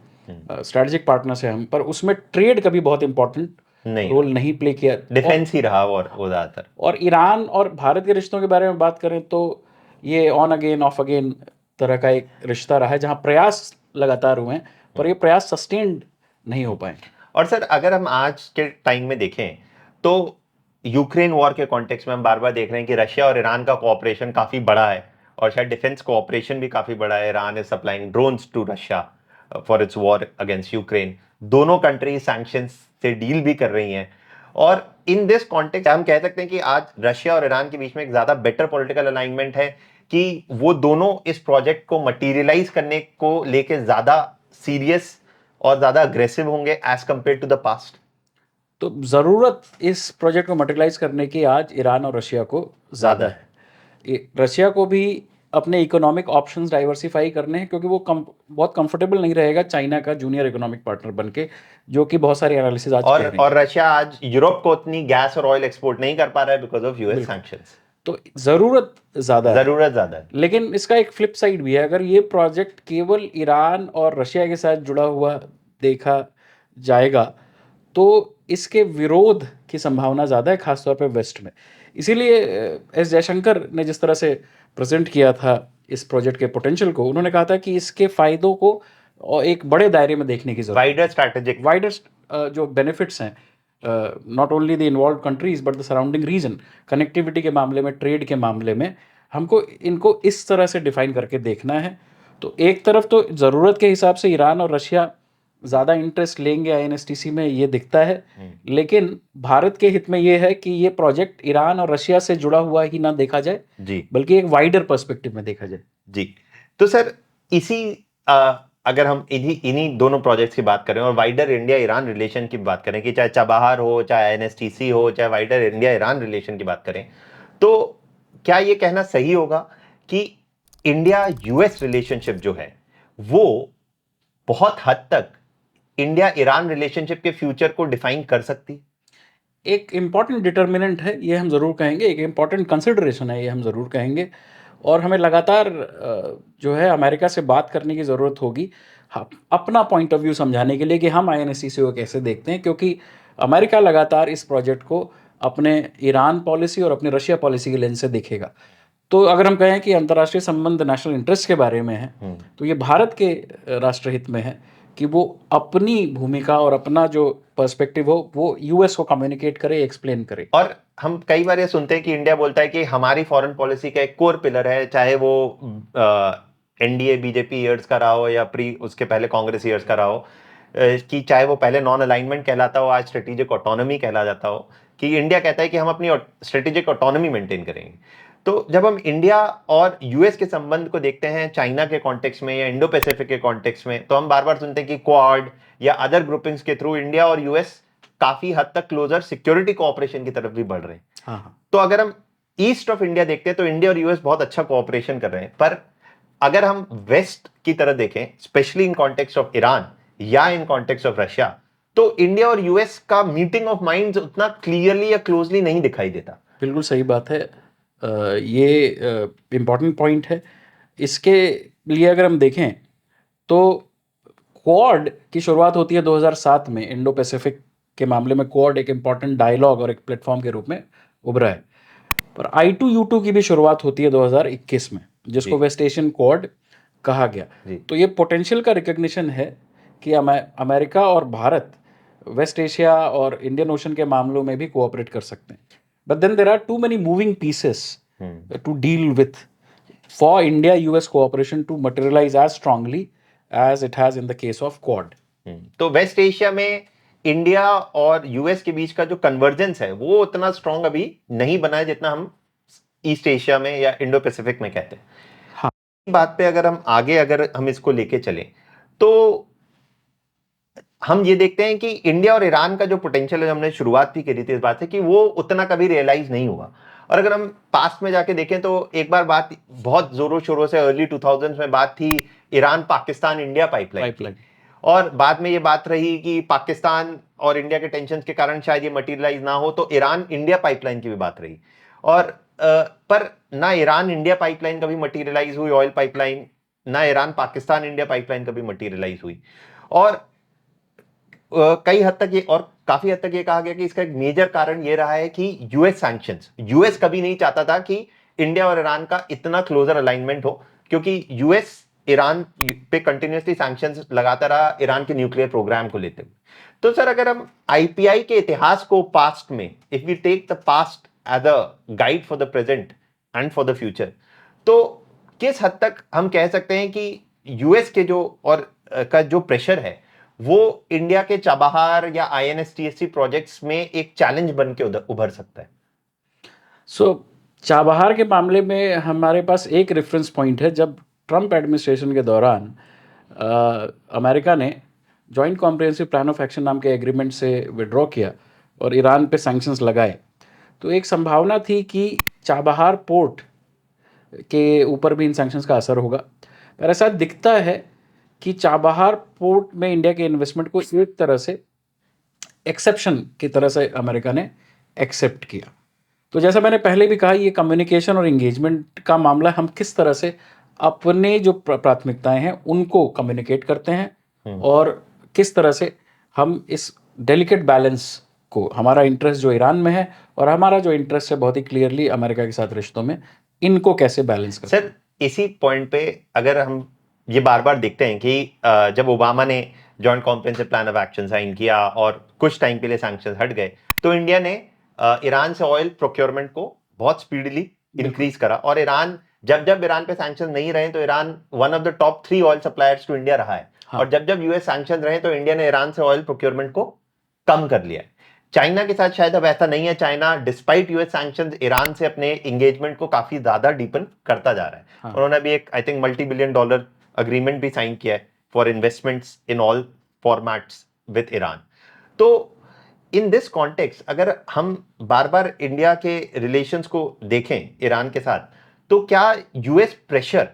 स्ट्रेटेजिक पार्टनर्स हैं हम, पर उसमें ट्रेड कभी बहुत इंपॉर्टेंट रोल नहीं प्ले किया, डिफेंस ही रहा और ज्यादातर। और ईरान और भारत के रिश्तों के बारे में बात करें, तो ये ऑन अगेन ऑफ अगेन तरह का एक रिश्ता रहा है, जहां प्रयास लगातार हुए हैं, पर ये प्रयास सस्टेन्ड नहीं हो पाए। और सर अगर हम आज के टाइम में देखें, तो यूक्रेन वॉर के कॉन्टेक्स्ट में हम बार बार देख रहे हैं कि रशिया और ईरान का कोऑपरेशन काफी बड़ा है, और शायद डिफेंस कोऑपरेशन भी काफी बड़ा है। Iran is supplying drones to Russia for its war against Ukraine. दोनों कंट्री सैंक्शंस से डील भी कर रही हैं, और इन दिस कॉन्टेक्स्ट हम कह सकते हैं कि आज रशिया और ईरान के बीच में एक ज्यादा बेटर पॉलिटिकल अलाइनमेंट है, कि वो दोनों इस प्रोजेक्ट को मटेरियलाइज करने को लेके ज्यादा सीरियस और ज्यादा अग्रेसिव होंगे as compare to the past. तो ज़रूरत इस प्रोजेक्ट को मटेरियलाइज करने की आज ईरान और रशिया को ज़्यादा है। रशिया को भी अपने इकोनॉमिक ऑप्शंस डाइवर्सिफाई करने हैं, क्योंकि वो बहुत कंफर्टेबल नहीं रहेगा चाइना का जूनियर इकोनॉमिक पार्टनर बन के, जो कि बहुत सारी एनालिसिस आज कह रही हैं। और रशिया आज यूरोप को उतनी गैस और ऑयल एक्सपोर्ट नहीं कर पा रहा है बिकॉज ऑफ यूएस सैंक्शंस। तो ज़रूरत ज़्यादा है, जरूरत ज्यादा है। लेकिन इसका एक फ्लिप साइड भी है। अगर ये प्रोजेक्ट केवल ईरान और रशिया के साथ जुड़ा हुआ देखा जाएगा तो इसके विरोध की संभावना ज़्यादा है, खासतौर पे वेस्ट में। इसीलिए एस जयशंकर ने जिस तरह से प्रेजेंट किया था इस प्रोजेक्ट के पोटेंशियल को, उन्होंने कहा था कि इसके फ़ायदों को और एक बड़े दायरे में देखने की ज़रूरत है। वाइडर स्ट्रैटेजिक वाइडर जो बेनिफिट्स हैं, not only the involve countries but the surrounding reason, connectivity के मामले में, ट्रेड के मामले में, हमको इनको इस तरह से डिफाइन करके देखना है। तो एक तरफ तो ज़रूरत के हिसाब से ईरान और रशिया ज़्यादा इंटरेस्ट लेंगे आईएनएसटीसी में, ये दिखता है, लेकिन भारत के हित में ये है कि ये प्रोजेक्ट ईरान और रशिया से जुड़ा हुआ ही ना देखा जाए जी, बल्कि एक वाइडर पर्सपेक्टिव में देखा जाए। जी। तो सर इसी अगर हम इन्हीं दोनों प्रोजेक्ट्स की बात करें और वाइडर इंडिया ईरान रिलेशन की बात करें, कि चाहे चाबहार हो, चाहे आईएनएसटीसी हो, चाहे वाइडर इंडिया ईरान रिलेशन की बात करें, तो क्या ये कहना सही होगा कि इंडिया यूएस रिलेशनशिप जो है वो बहुत हद तक इंडिया ईरान रिलेशनशिप के फ्यूचर को डिफाइन कर सकती है? एक इम्पॉर्टेंट डिटर्मिनेंट है ये, हम ज़रूर कहेंगे, एक इम्पॉर्टेंट कंसिडरेशन है ये, हम ज़रूर कहेंगे। और हमें लगातार जो है अमेरिका से बात करने की ज़रूरत होगी अपना पॉइंट ऑफ व्यू समझाने के लिए कि हम आईएनएसटीसी को कैसे देखते हैं, क्योंकि अमेरिका लगातार इस प्रोजेक्ट को अपने ईरान पॉलिसी और अपने रशिया पॉलिसी के लेंस से देखेगा। तो अगर हम कहें कि अंतर्राष्ट्रीय संबंध नेशनल इंटरेस्ट के बारे में है, तो ये भारत के राष्ट्रहित में है कि वो अपनी भूमिका और अपना जो पर्सपेक्टिव हो वो यूएस को कम्युनिकेट करे, एक्सप्लेन करे। और हम कई बार ये सुनते हैं कि इंडिया बोलता है कि हमारी फॉरेन पॉलिसी का एक कोर पिलर है, चाहे वो एनडीए बीजेपी ईयर्स का रहा हो या प्री उसके पहले कांग्रेस ईयर्स का रहा हो, कि चाहे वो पहले नॉन अलाइनमेंट कहलाता हो, आज स्ट्रेटेजिक ऑटोनॉमी कहला जाता हो, कि इंडिया कहता है कि हम अपनी स्ट्रेटेजिक ऑटोनॉमी मेंटेन करेंगे। तो जब हम इंडिया और यूएस के संबंध को देखते हैं चाइना के कॉन्टेक्स्ट में या इंडो पैसिफिक के कॉन्टेक्स्ट में, तो हम बार बार सुनते हैं कि क्वाड या अदर ग्रुपिंग्स के थ्रू इंडिया और यूएस काफी हद तक क्लोजर सिक्योरिटी कोऑपरेशन की तरफ भी बढ़ रहे हैं। हाँ। तो अगर हम ईस्ट ऑफ इंडिया देखते हैं तो इंडिया और यूएस बहुत अच्छा कोऑपरेशन कर रहे हैं, पर अगर हम वेस्ट की तरफ देखें, specially in context of Iran या इन कॉन्टेक्स्ट ऑफ रशिया, तो इंडिया और यूएस का मीटिंग ऑफ माइंड्स उतना क्लियरली या क्लोजली नहीं दिखाई देता। बिल्कुल सही बात है। ये इम्पॉर्टेंट पॉइंट है। इसके लिए अगर हम देखें तो क्वाड की शुरुआत होती है 2007 में। इंडो पैसिफिक के मामले में क्वाड एक इम्पॉर्टेंट डायलॉग और एक प्लेटफॉर्म के रूप में उभरा है। पर I2U2 की भी शुरुआत होती है 2021 में, जिसको वेस्ट एशियन क्वाड कहा गया। तो ये पोटेंशियल का रिकग्निशन है कि अमेरिका और भारत वेस्ट एशिया और इंडियन ओशन के मामलों में भी कोऑपरेट कर सकते हैं। But then there are too many moving pieces to deal with for India US cooperation to materialise as strongly as it has in the case of Quad. तो West Asia में India और US के बीच का जो convergence है वो उतना स्ट्रांग अभी नहीं बना है जितना हम ईस्ट एशिया में या इंडो पैसिफिक में कहते हैं। हाँ। बात पे अगर हम इसको लेके चलें तो हम ये देखते हैं कि इंडिया और ईरान का जो पोटेंशियल है, हमने शुरुआत भी करी थी इस बात से, कि वो उतना कभी रियलाइज नहीं हुआ। और अगर हम पास्ट में जाके देखें तो एक बार बात बहुत जोरों शोरों से अर्ली 2000s में बात थी ईरान पाकिस्तान इंडिया पाइपलाइन, और बाद में ये बात रही कि पाकिस्तान और इंडिया के टेंशन के कारण शायद ये मटीरियलाइज ना हो, तो ईरान इंडिया पाइपलाइन की भी बात रही। और पर ना ईरान इंडिया पाइपलाइन कभी मटीरियलाइज हुई ऑयल पाइपलाइन, ना ईरान पाकिस्तान इंडिया पाइपलाइन कभी मटीरियलाइज हुई। और कई हद तक ये और काफी हद तक ये कहा गया कि इसका एक मेजर कारण ये रहा है कि यूएस सैंक्शंस, यूएस कभी नहीं चाहता था कि इंडिया और ईरान का इतना क्लोजर अलाइनमेंट हो, क्योंकि यूएस ईरान पे कंटिन्यूसली सैंक्शंस लगाता रहा ईरान के न्यूक्लियर प्रोग्राम को लेते हुए। तो सर अगर हम आईपीआई के इतिहास को पास्ट में, if we take the past as a guide for the present and for the future, तो किस हद तक हम कह सकते हैं कि यूएस के जो और का जो प्रेशर है वो इंडिया के चाबहार या आईएनएसटीएससी प्रोजेक्ट्स में एक चैलेंज बन के उभर सकता है? चाबहार के मामले में हमारे पास एक रेफरेंस पॉइंट है। जब ट्रंप एडमिनिस्ट्रेशन के दौरान अमेरिका ने joint comprehensive plan of action नाम के एग्रीमेंट से विड्रॉ किया और ईरान पे सैंक्शंस लगाए, तो एक संभावना थी कि चाबहार पोर्ट के ऊपर भी इन सैंक्शंस का असर होगा। पर ऐसा दिखता है कि चाबहार पोर्ट में इंडिया के इन्वेस्टमेंट को एक तरह से एक्सेप्शन की तरह से अमेरिका ने एक्सेप्ट किया। तो जैसा मैंने पहले भी कहा, ये कम्युनिकेशन और एंगेजमेंट का मामला, हम किस तरह से अपने जो प्राथमिकताएं हैं उनको कम्युनिकेट करते हैं और किस तरह से हम इस डेलिकेट बैलेंस को, हमारा इंटरेस्ट जो ईरान में है और हमारा जो इंटरेस्ट है बहुत ही क्लियरली अमेरिका के साथ रिश्तों में, इनको कैसे बैलेंस करते हैं। सर इसी पॉइंट पे अगर हम ये बार बार देखते हैं कि जब ओबामा ने joint comprehensive plan of action sign किया और कुछ टाइम के लिए सैंक्शंस हट गए, तो इंडिया ने ईरान से ऑयल प्रोक्योरमेंट को बहुत स्पीडली इंक्रीज करा। और ईरान, जब जब ईरान पे सैंक्शन नहीं रहे, तो Iran one of the top 3 oil suppliers to India रहा है। हाँ। और जब जब यूएस सैंक्शन रहे, तो इंडिया ने ईरान से ऑयल प्रोक्योरमेंट को कम कर लिया है। चाइना के साथ शायद अब ऐसा नहीं है। China despite US sanctions Iran से अपने एंगेजमेंट को काफी ज्यादा डीपन करता जा रहा है। हाँ। उन्होंने भी एक आई थिंक $multi-billion अग्रीमेंट भी साइन किया है for investments in all formats with Iran. तो इन दिस कॉन्टेक्स्ट अगर हम बार बार इंडिया के रिलेशंस को देखें ईरान के साथ, तो क्या यूएस प्रेशर,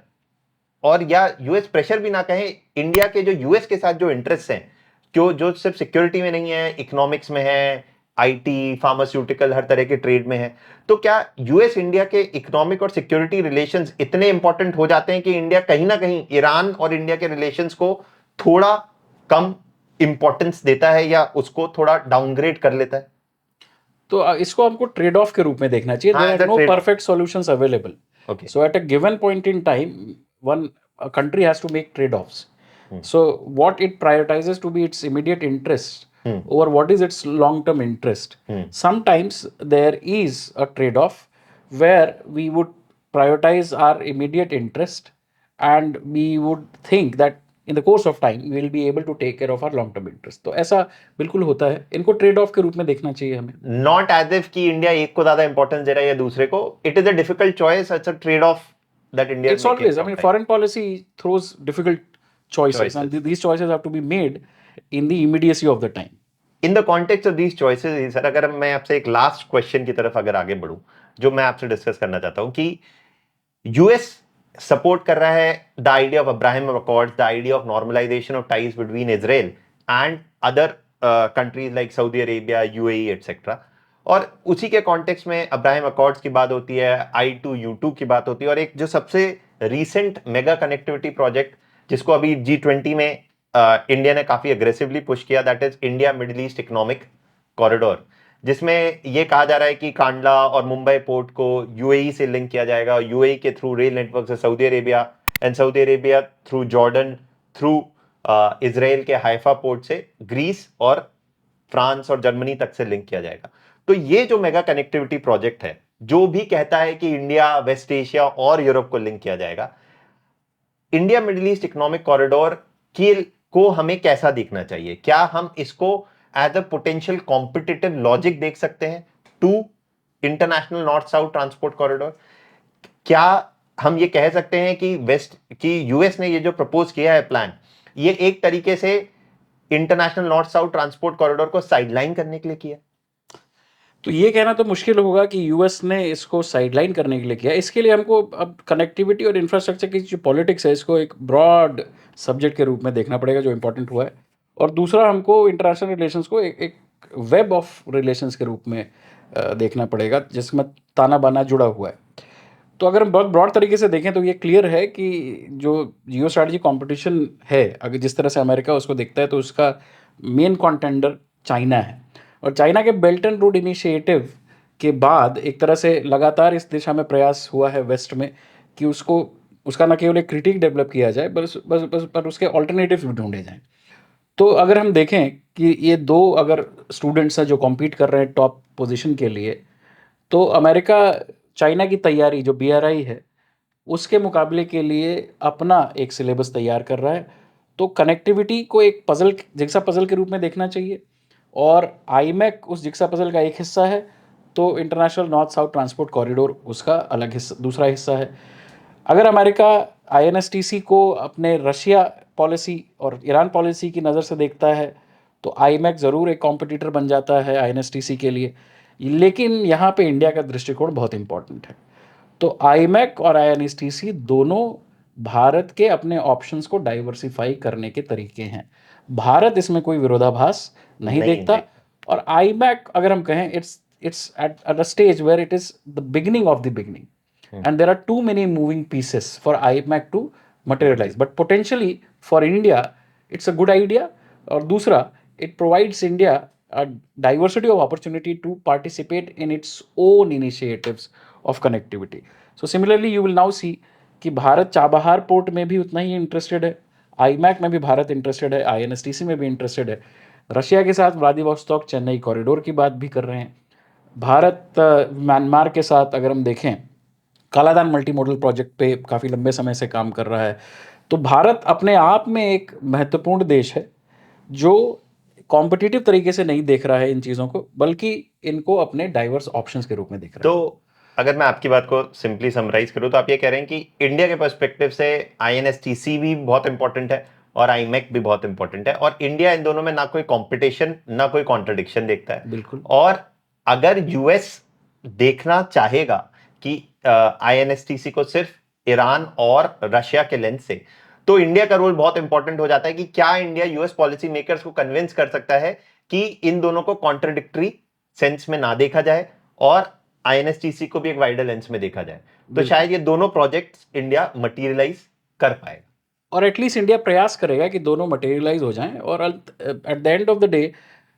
और या यूएस प्रेशर भी ना कहें, इंडिया के जो यूएस के साथ जो इंटरेस्ट हैं, क्यों जो सिर्फ सिक्योरिटी में नहीं है, इकोनॉमिक्स में है, आईटी, फार्मास्यूटिकल, हर तरह के ट्रेड में है, तो क्या यूएस इंडिया के इकोनॉमिक और सिक्योरिटी रिलेशंस इतने इंपॉर्टेंट हो जाते हैं कि इंडिया कहीं ना कहीं ईरान और इंडिया के रिलेशंस को थोड़ा कम इंपॉर्टेंस देता है या उसको थोड़ा डाउनग्रेड कर लेता है? तो इसको हमको ट्रेड ऑफ के रूप में देखना चाहिए। हाँ, there as are a no trade-off. Perfect solutions available. Okay. So at a given point in time, one a country has to make trade-offs. So what it prioritizes to be its immediate interest over what is its long-term interest. Sometimes there is a trade-off where we would prioritize our immediate interest and we would think that in the course of time we will be able to take care of our long-term interest. तो ऐसा बिल्कुल होता है। इनको trade off के रूप में देखना चाहिए हमें। नॉट एज इफ कि इंडिया एक को ज्यादा इंपॉर्टेंस दे रहा है या दूसरे को। It is a difficult choice, it's a trade off that India It's always, I mean, foreign policy throws difficult choices, and these choices have to be made in the immediacy of the time. In the context of these choices. Sir अगर मैं आपसे एक last question की तरफ अगर आगे बढ़ूं, जो मैं आपसे डिस्कस करना चाहता हूं, कि यूएस सपोर्ट कर रहा है the idea of Abraham accords, the idea of normalisation of ties between Israel and other countries like Saudi Arabia, UAE etcetera. और उसी के कॉन्टेक्स्ट में अब्राहम अकॉर्ड्स की बात होती है, I2U2 की बात होती है, और एक जो सबसे रीसेंट मेगा कनेक्टिविटी प्रोजेक्ट जिसको अभी G20 में इंडिया ने काफी अग्रेसिवली पुश किया, that is India Middle East economic corridor, जिसमें यह कहा जा रहा है कि कांडला और मुंबई पोर्ट को यूएई से लिंक किया जाएगा, यूएई के थ्रू रेल नेटवर्क से Saudi Arabia, and Saudi Arabia through Jordan, through Israel के हाइफा पोर्ट से ग्रीस और फ्रांस और जर्मनी तक से लिंक किया जाएगा। तो ये जो मेगा कनेक्टिविटी प्रोजेक्ट है, जो भी कहता है कि इंडिया, वेस्ट एशिया और यूरोप को लिंक किया जाएगा, India Middle East economic corridor को हमें कैसा देखना चाहिए? क्या हम इसको as a potential competitive logic देख सकते हैं to international north south transport corridor? क्या हम ये कह सकते हैं कि यूएस ने ये जो प्रपोज किया है प्लान, ये एक तरीके से international north south transport corridor को साइडलाइन करने के लिए किया? तो ये कहना तो मुश्किल होगा कि यूएस ने इसको साइडलाइन करने के लिए किया। इसके लिए हमको अब कनेक्टिविटी और इंफ्रास्ट्रक्चर की जो पॉलिटिक्स है, इसको एक ब्रॉड सब्जेक्ट के रूप में देखना पड़ेगा जो इंपॉर्टेंट हुआ है। और दूसरा, हमको इंटरनेशनल रिलेशंस को एक वेब ऑफ रिलेशंस के रूप में देखना पड़ेगा, जिसमें ताना बाना जुड़ा हुआ है। तो अगर हम बहुत ब्रॉड तरीके से देखें तो ये क्लियर है कि जो जियो स्ट्रैटेजी कॉम्पिटिशन है, अगर जिस तरह से अमेरिका उसको देखता है, तो उसका मेन कॉन्टेंडर चाइना है। और चाइना के बेल्ट एंड रोड इनिशिएटिव के बाद एक तरह से लगातार इस दिशा में प्रयास हुआ है वेस्ट में कि उसका न केवल एक क्रिटिक डेवलप किया जाए, पर उसके ऑल्टरनेटिव भी ढूंढे जाएं। तो अगर हम देखें कि ये दो अगर स्टूडेंट्स हैं जो कॉम्पीट कर रहे हैं टॉप पोजीशन के लिए, तो अमेरिका चाइना की तैयारी जो BRI है उसके मुकाबले के लिए अपना एक सिलेबस तैयार कर रहा है। तो कनेक्टिविटी को एक जिग्सा पजल के रूप में देखना चाहिए, और आईमैक उस जिग्सा पजल का एक हिस्सा है, तो international north south transport corridor उसका अलग हिस्सा, दूसरा हिस्सा है। अगर अमेरिका INSTC को अपने रशिया पॉलिसी और ईरान पॉलिसी की नज़र से देखता है, तो आईमैक ज़रूर एक कॉम्पिटिटर बन जाता है आईएनएसटीसी के लिए, लेकिन यहाँ पे इंडिया का दृष्टिकोण बहुत इंपॉर्टेंट है। तो आईमैक और आईएनएसटीसी दोनों भारत के अपने ऑप्शंस को डाइवर्सिफाई करने के तरीके हैं। भारत इसमें कोई विरोधाभास नहीं नहीं देखता, देखता। और आईमैक अगर हम कहें it's at a stage where it is the beginning of the beginning, and there are too many moving pieces for IMAC to materialize. But potentially for India, it's a good idea. और दूसरा, it provides India a diversity of opportunity to participate in its own initiatives of connectivity. So similarly, you will now see कि Bharat Chabahar port में भी उतना ही interested है, iMac में भी Bharat interested है, आईएनएसटीसी में भी इंटरेस्टेड है, रशिया के साथ व्लादिवोस्टॉक चेन्नई कॉरिडोर की बात भी कर रहे हैं, भारत म्यांमार के साथ अगर हम देखें कालादान मल्टी मॉडल प्रोजेक्ट पे काफ़ी लंबे समय से काम कर रहा है। तो भारत अपने आप में एक महत्वपूर्ण देश है जो कॉम्पिटिटिव तरीके से नहीं देख रहा है इन चीज़ों को, बल्कि इनको अपने डाइवर्स ऑप्शंस के रूप में देख रहा है। तो अगर मैं आपकी बात को सिंपली समराइज करूं तो आप ये कह रहे हैं कि इंडिया के पर्सपेक्टिव से आईएनएसटीसी भी बहुत इंपॉर्टेंट है और आईमैक भी बहुत इंपॉर्टेंट है, और इंडिया इन दोनों में ना कोई कंपटीशन ना कोई कॉन्ट्रडिक्शन देखता है। बिल्कुल। और अगर यूएस देखना चाहेगा कि आईएनएसटीसी को सिर्फ ईरान और रशिया के लेंस से, तो इंडिया का रोल बहुत इंपॉर्टेंट हो जाता है कि क्या इंडिया यूएस पॉलिसी मेकर्स को कन्विंस कर सकता है कि इन दोनों को कॉन्ट्रडिक्टरी सेंस में ना देखा जाए और आईएनएसटीसी को भी एक वाइडर लेंस में देखा जाए, तो शायद ये दोनों प्रोजेक्ट्स इंडिया मटेरियलाइज कर पाएगा, और एटलीस्ट इंडिया प्रयास करेगा कि दोनों मटेरियलाइज हो जाएं। और at the end of the day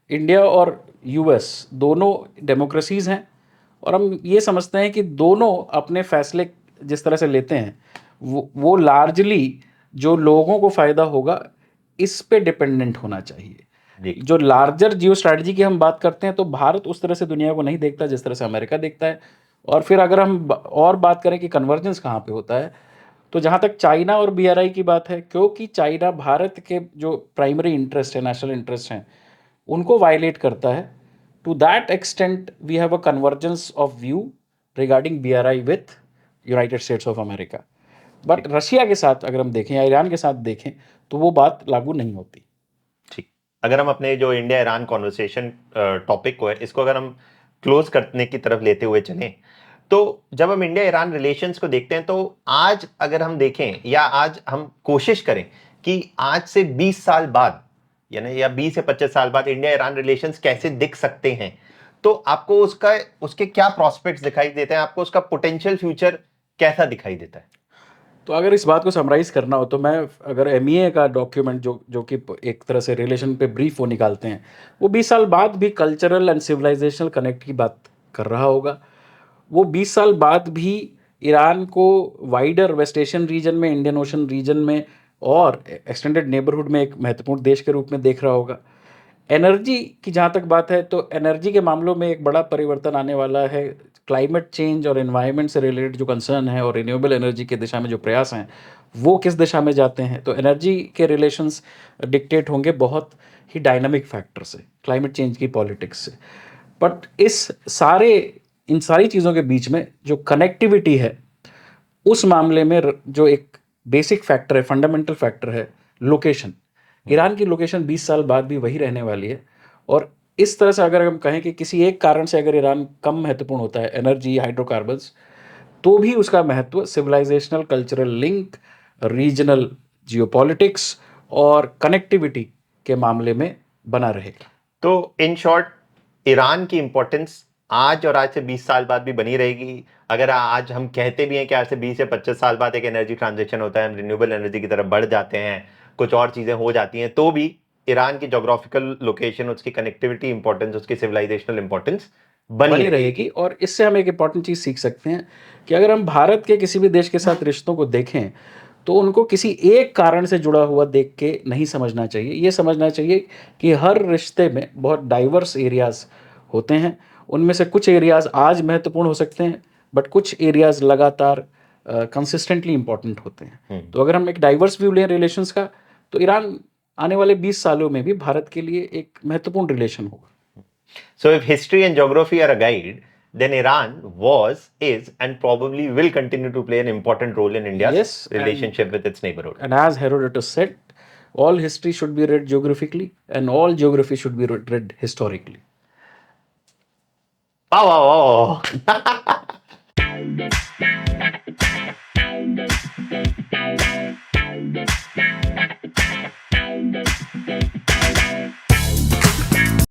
India और यूएस दोनों डेमोक्रेसीज हैं, और हम ये समझते हैं कि दोनों अपने फैसले जिस तरह से लेते हैं वो लार्जली जो लोगों को फ़ायदा होगा इस पे डिपेंडेंट होना चाहिए। जी। जो लार्जर जियो स्ट्रैटेजी की हम बात करते हैं तो भारत उस तरह से दुनिया को नहीं देखता जिस तरह से अमेरिका देखता है। और फिर अगर हम और बात करें कि कन्वर्जेंस कहाँ पे होता है, तो जहाँ तक चाइना और बीआरआई की बात है, क्योंकि चाइना भारत के जो प्राइमरी इंटरेस्ट है, नेशनल इंटरेस्ट हैं, उनको वायलेट करता है, to that extent we have a convergence of view regarding BRI with United States of America. But Russia के साथ अगर हम देखें या ईरान के साथ देखें तो वो बात लागू नहीं होती। ठीक, अगर हम अपने जो इंडिया ईरान कॉन्वर्सेशन टॉपिक को है इसको अगर हम क्लोज करने की तरफ लेते हुए चलें, तो जब हम इंडिया ईरान रिलेशंस को देखते हैं तो आज अगर हम देखें या आज हम कोशिश करें कि आज से 20 साल बाद यानी या 20 से 25 साल बाद इंडिया ईरान रिलेशंस कैसे दिख सकते हैं, तो आपको उसके क्या प्रोस्पेक्ट्स दिखाई देते हैं, आपको उसका पोटेंशियल फ्यूचर कैसा दिखाई देता है? तो अगर इस बात को समराइज़ करना हो तो मैं अगर एमईए का डॉक्यूमेंट जो कि एक तरह से रिलेशन पे ब्रीफ वो निकालते हैं, वो 20 साल बाद भी कल्चरल एंड सिविलाइजेशनल कनेक्ट की बात कर रहा होगा। वो 20 साल बाद भी ईरान को वाइडर वेस्ट एशियन रीजन में, इंडियन ओशन रीजन में और एक्सटेंडेड नेबरहुड में एक महत्वपूर्ण देश के रूप में देख रहा होगा। एनर्जी की जहाँ तक बात है तो एनर्जी के मामलों में एक बड़ा परिवर्तन आने वाला है। क्लाइमेट चेंज और एनवायरनमेंट से रिलेटेड जो कंसर्न है और रिन्यूएबल एनर्जी की दिशा में जो प्रयास हैं वो किस दिशा में जाते हैं, तो एनर्जी के रिलेशंस डिक्टेट होंगे बहुत ही डायनामिक फैक्टर से, क्लाइमेट चेंज की पॉलिटिक्स से। बट इन सारी चीज़ों के बीच में जो कनेक्टिविटी है उस मामले में जो एक बेसिक फैक्टर है, फंडामेंटल फैक्टर है, लोकेशन। ईरान की लोकेशन 20 साल बाद भी वही रहने वाली है। और इस तरह से अगर हम कहें कि किसी एक कारण से अगर ईरान कम महत्वपूर्ण होता है, एनर्जी, हाइड्रोकार्बन्स, तो भी उसका महत्व civilisational, cultural link, regional geopolitics और कनेक्टिविटी के मामले में बना रहेगा। तो इन शॉर्ट ईरान की इंपॉर्टेंस आज और आज से 20 साल बाद भी बनी रहेगी। अगर आज हम कहते भी हैं कि आज से 20 से 25 साल बाद एक एनर्जी ट्रांजिशन होता है, हम रिन्यूएबल एनर्जी की तरफ बढ़ जाते हैं, कुछ और चीजें हो जाती हैं, तो भी ईरान की जोग्राफिकल लोकेशन, उसकी कनेक्टिविटी इंपॉर्टेंस, उसकी सिविलाइजेशनल इंपॉर्टेंस बनी रहेगी। और इससे हम एक इंपॉर्टेंट चीज़ सीख सकते हैं कि अगर हम भारत के किसी भी देश के साथ रिश्तों को देखें तो उनको किसी एक कारण से जुड़ा हुआ देख के नहीं समझना चाहिए। ये समझना चाहिए कि हर रिश्ते में बहुत डाइवर्स एरियाज़ होते हैं, उनमें से कुछ एरियाज़ आज महत्वपूर्ण हो सकते हैं, बट कुछ एरियाज़ लगातार कंसिस्टेंटली इंपॉर्टेंट होते हैं। तो अगर हम एक डाइवर्स व्यू लें रिलेशंस का, तो ईरान आने वाले 20 सालों में भी भारत के लिए एक महत्वपूर्ण रिलेशन होगा। So if history and geography are a guide, then Iran was, is, and probably will continue to play an important role in India's Yes, relationship with its neighborhood. And as Herodotus said, All history should be read geographically, and all geography should be read historically. वाह वाह वाह वाह